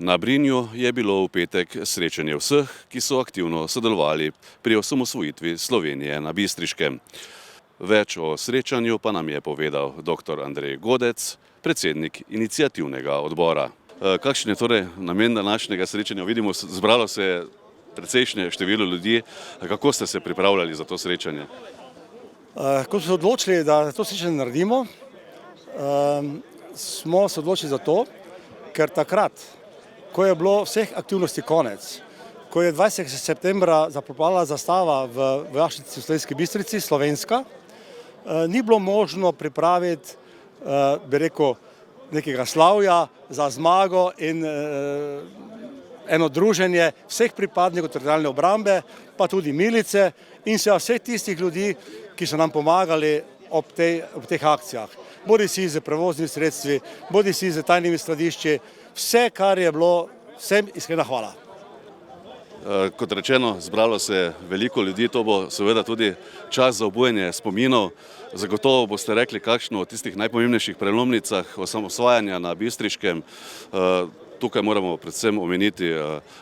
Na Brinju je bilo v petek srečanje vseh, ki so aktivno sodelovali pri osamosvojitvi Slovenije na Bistriškem. Več o srečanju pa nam je povedal dr. Andrej Godec, predsednik iniciativnega odbora. Kakšen je torej namen današnjega srečanja? Vidimo, zbralo se je precejšnje število ljudi. Kako ste se pripravljali za to srečanje? Ko smo se odločili, da to srečanje naredimo, smo se odločili za to, ker takrat, ko je bilo vseh aktivnosti konec, ko je 20. septembra zapropala zastava v vojašnici v Slovenski Bistrici, slovenska, ni bilo možno pripraviti, bi rekel, nekega slavja za zmago in eno druženje vseh pripadnikov teritorialne obrambe, pa tudi milice in vseh tistih ljudi, ki so nam pomagali ob teh akcijah. Bodisi z prevoznimi sredstvi, bodisi z tajnimi skladišči, vse, kar je bilo, vsem iskrena hvala. Kot rečeno, zbralo se je veliko ljudi, to bo seveda tudi čas za obujanje spominov. Zagotovo boste rekli, kakšno od tistih najpomembnejših prelomnicah osamosvajanja na Bistriškem. Tukaj moramo predvsem omeniti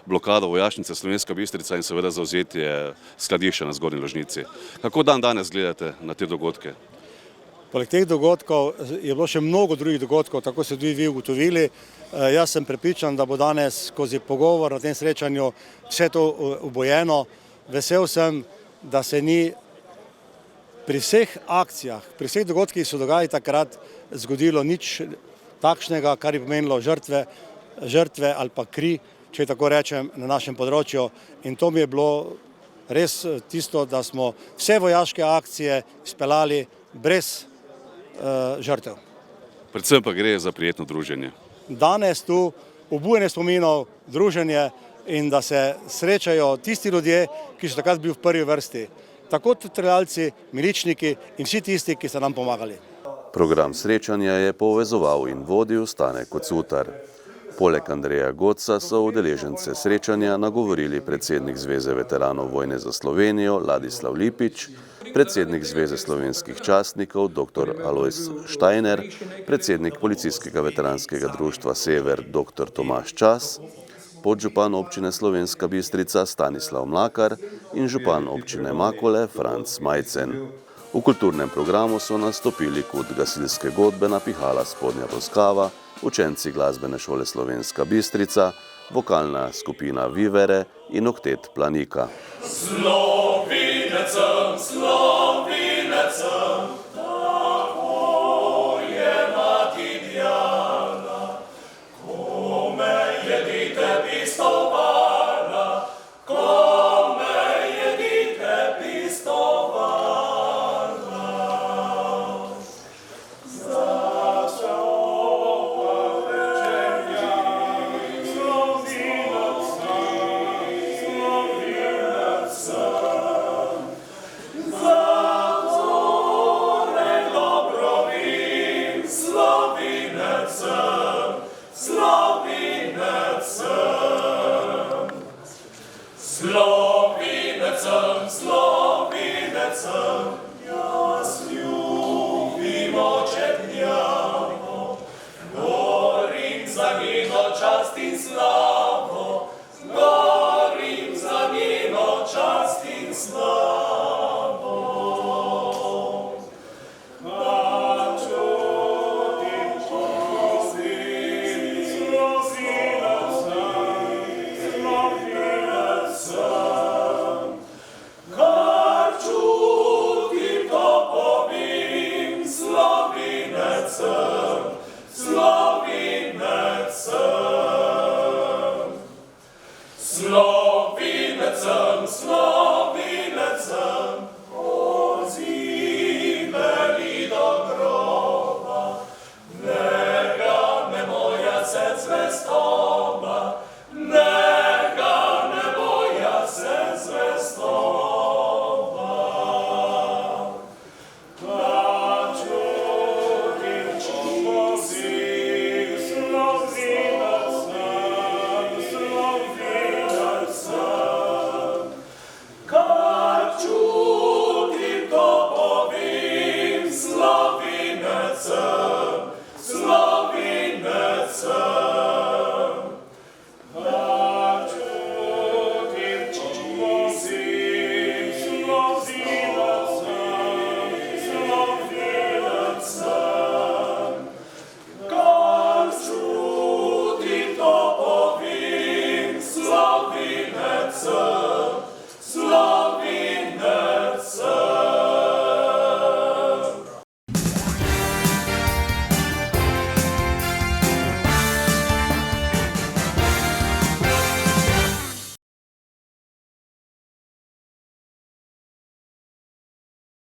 blokado vojašnice Slovenska Bistrica in seveda zavzetje skladišča na Zgornji Ložnici. Kako danes gledate na te dogodke? Poleg teh dogodkov je bilo še mnogo drugih dogodkov, tako ste tudi vi ugotovili. Jaz sem prepričan, da bo danes skozi pogovor na tem srečanju vse to obojeno. Vesel sem, da se ni pri vseh akcijah, pri vseh dogodkih, ki so dogajali takrat, zgodilo nič takšnega, kar je pomenilo žrtve ali pa kri, če tako rečem, na našem področju. In to mi je bilo res tisto, da smo vse vojaške akcije speljali brez žrtev. Predvsem pa gre za prijetno druženje. Danes tu obujanje spominov, druženje in da se srečajo tisti ljudje, ki so takrat bili v prvi vrsti. Tako teritorialci, miličniki in vsi tisti, ki so nam pomagali. Program srečanja je povezoval in vodil Stane Kocutar. Poleg Andreja Godca so udeležence srečanja nagovorili predsednik Zveze veteranov vojne za Slovenijo Ladislav Lipič, predsednik Zveze slovenskih častnikov dr. Alojz Štajner, predsednik Policijskega veteranskega društva Sever dr. Tomaž Čas, podžupan občine Slovenska Bistrica Stanislav Mlakar in župan občine Makole Franc Majcen. V kulturnem programu so nastopili kot gasilske godbe Napihala spodnja Toskava, učenci glasbene šole Slovenska Bistrica, vokalna skupina Vivere in oktet Planika. Slovinecem, Slovinecem.